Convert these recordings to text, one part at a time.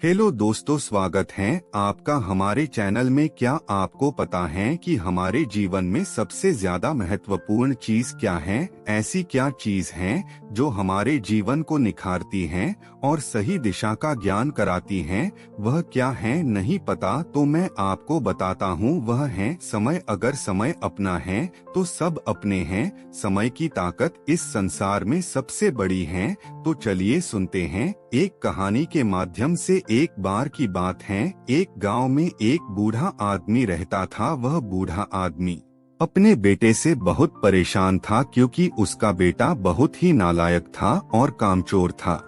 Hello दोस्तों, स्वागत है आपका हमारे चैनल में। क्या आपको पता है कि हमारे जीवन में सबसे ज्यादा महत्वपूर्ण चीज क्या है? ऐसी क्या चीज है जो हमारे जीवन को निखारती है और सही दिशा का ज्ञान कराती है? वह क्या है नहीं पता तो मैं आपको बताता हूँ। वह है समय। अगर समय अपना है तो सब अपने हैं। समय की ताकत इस संसार में सबसे बड़ी है। तो चलिए सुनते हैं एक कहानी के माध्यम से। एक बार की बात है, एक गांव में एक बूढ़ा आदमी रहता था। वह बूढ़ा आदमी अपने बेटे से बहुत परेशान था क्योंकि उसका बेटा बहुत ही नालायक था और कामचोर था।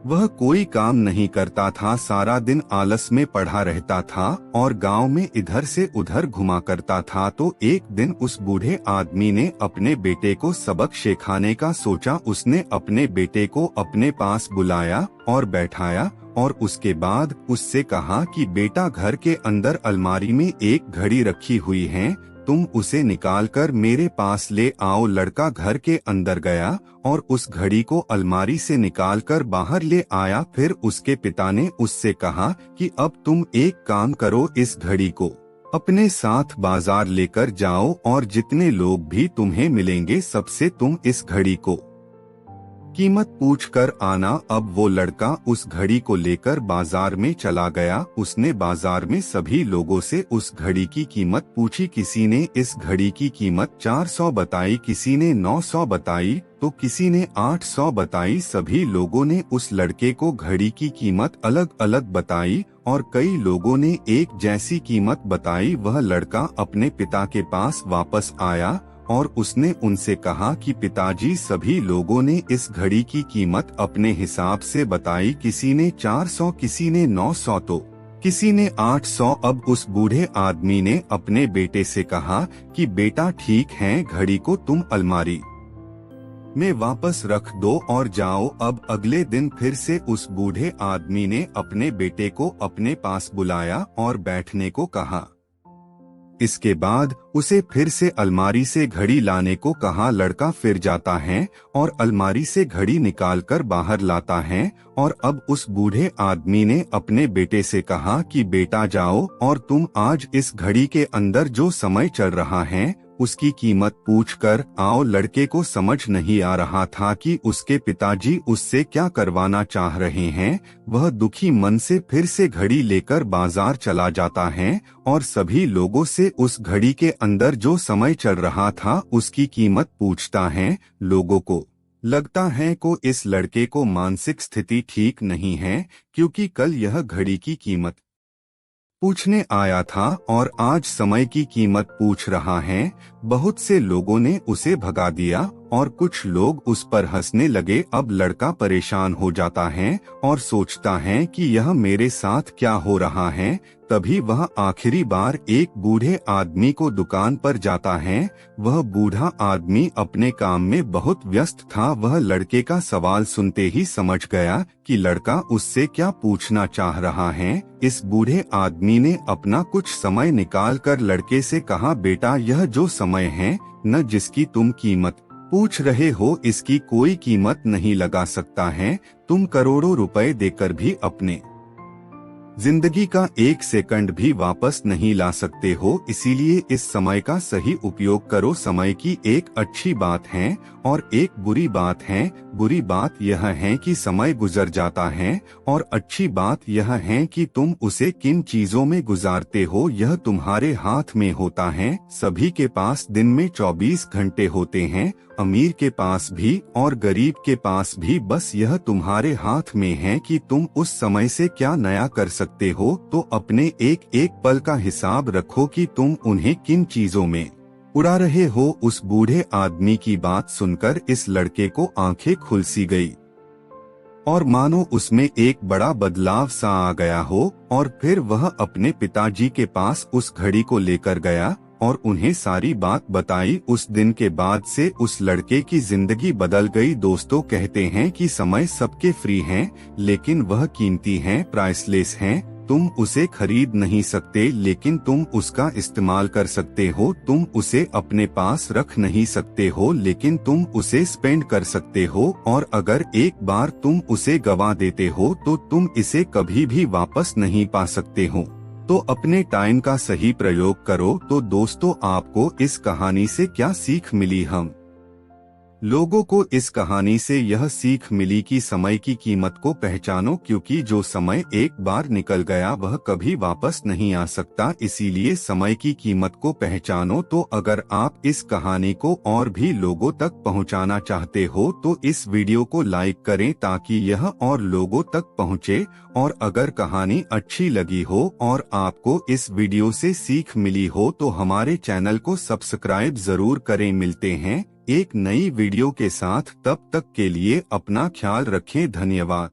वह कोई काम नहीं करता था, सारा दिन आलस में पड़ा रहता था और गांव में इधर से उधर घुमा करता था। तो एक दिन उस बूढ़े आदमी ने अपने बेटे को सबक सिखाने का सोचा। उसने अपने बेटे को अपने पास बुलाया और बैठाया और उसके बाद उससे कहा कि बेटा, घर के अंदर अलमारी में एक घड़ी रखी हुई है, तुम उसे निकालकर मेरे पास ले आओ। लड़का घर के अंदर गया और उस घड़ी को अलमारी से निकालकर बाहर ले आया। फिर उसके पिता ने उससे कहा कि अब तुम एक काम करो, इस घड़ी को अपने साथ बाजार लेकर जाओ और जितने लोग भी तुम्हें मिलेंगे सबसे तुम इस घड़ी को कीमत पूछ कर आना। अब वो लड़का उस घड़ी को लेकर बाजार में चला गया। उसने बाजार में सभी लोगों से उस घड़ी की कीमत पूछी। किसी ने इस घड़ी की कीमत 400 बताई, किसी ने 900 बताई तो किसी ने 800 बताई। सभी लोगों ने उस लड़के को घड़ी की कीमत अलग अलग बताई और कई लोगों ने एक जैसी कीमत बताई। वह लड़का अपने पिता के पास वापस आया और उसने उनसे कहा कि पिताजी, सभी लोगों ने इस घड़ी की कीमत अपने हिसाब से बताई। किसी ने 400, किसी ने 900 तो किसी ने 800। अब उस बूढ़े आदमी ने अपने बेटे से कहा कि बेटा, ठीक है, घड़ी को तुम अलमारी में वापस रख दो और जाओ। अब अगले दिन फिर से उस बूढ़े आदमी ने अपने बेटे को अपने पास बुलाया और बैठने को कहा। इसके बाद उसे फिर से अलमारी से घड़ी लाने को कहा। लड़का फिर जाता है और अलमारी से घड़ी निकालकर बाहर लाता है और अब उस बूढ़े आदमी ने अपने बेटे से कहा कि बेटा, जाओ और तुम आज इस घड़ी के अंदर जो समय चल रहा है उसकी कीमत पूछकर आओ। लड़के को समझ नहीं आ रहा था कि उसके पिताजी उससे क्या करवाना चाह रहे हैं। वह दुखी मन से फिर से घड़ी लेकर बाजार चला जाता है और सभी लोगों से उस घड़ी के अंदर जो समय चल रहा था उसकी कीमत पूछता है। लोगों को लगता है को इस लड़के को मानसिक स्थिति ठीक नहीं है, क्योंकि कल यह घड़ी की कीमत पूछने आया था और आज समय की कीमत पूछ रहा है। बहुत से लोगों ने उसे भगा दिया और कुछ लोग उस पर हंसने लगे। अब लड़का परेशान हो जाता है और सोचता है कि यह मेरे साथ क्या हो रहा है। तभी वह आखिरी बार एक बूढ़े आदमी को दुकान पर जाता है। वह बूढ़ा आदमी अपने काम में बहुत व्यस्त था। वह लड़के का सवाल सुनते ही समझ गया कि लड़का उससे क्या पूछना चाह रहा है। इस बूढ़े आदमी ने अपना कुछ समय निकालकर लड़के से कहा, बेटा, यह जो समय है न जिसकी तुम कीमत पूछ रहे हो, इसकी कोई कीमत नहीं लगा सकता है। तुम करोड़ों रुपए देकर भी अपने जिंदगी का एक सेकंड भी वापस नहीं ला सकते हो। इसीलिए इस समय का सही उपयोग करो। समय की एक अच्छी बात है और एक बुरी बात है। बुरी बात यह है कि समय गुजर जाता है और अच्छी बात यह है कि तुम उसे किन चीजों में गुजारते हो, यह तुम्हारे हाथ में होता है। सभी के पास दिन में 24 घंटे होते हैं, अमीर के पास भी और गरीब के पास भी। बस यह तुम्हारे हाथ में है कि तुम उस समय से क्या नया कर सकते हो। तो अपने एक एक पल का हिसाब रखो कि तुम उन्हें किन चीजों में उड़ा रहे हो। उस बूढ़े आदमी की बात सुनकर इस लड़के को आंखें खुल सी गई और मानो उसमें एक बड़ा बदलाव सा आ गया हो। और फिर वह अपने पिताजी के पास उस घड़ी को लेकर गया और उन्हें सारी बात बताई। उस दिन के बाद से उस लड़के की जिंदगी बदल गई। दोस्तों कहते हैं कि समय सबके फ्री है, लेकिन वह कीमती है, प्राइसलेस है। तुम उसे खरीद नहीं सकते लेकिन तुम उसका इस्तेमाल कर सकते हो। तुम उसे अपने पास रख नहीं सकते हो लेकिन तुम उसे स्पेंड कर सकते हो, और अगर एक बार तुम उसे गवा देते हो तो तुम इसे कभी भी वापस नहीं पा सकते हो। तो अपने टाइम का सही प्रयोग करो। तो दोस्तों, आपको इस कहानी से क्या सीख मिली? हम लोगों को इस कहानी से यह सीख मिली कि समय की कीमत को पहचानो, क्योंकि जो समय एक बार निकल गया वह कभी वापस नहीं आ सकता। इसीलिए समय की कीमत को पहचानो। तो अगर आप इस कहानी को और भी लोगों तक पहुंचाना चाहते हो तो इस वीडियो को लाइक करें ताकि यह और लोगों तक पहुंचे। और अगर कहानी अच्छी लगी हो और आपको इस वीडियो से सीख मिली हो तो हमारे चैनल को सब्सक्राइब जरूर करें। मिलते हैं एक नई वीडियो के साथ, तब तक के लिए अपना ख्याल रखें। धन्यवाद।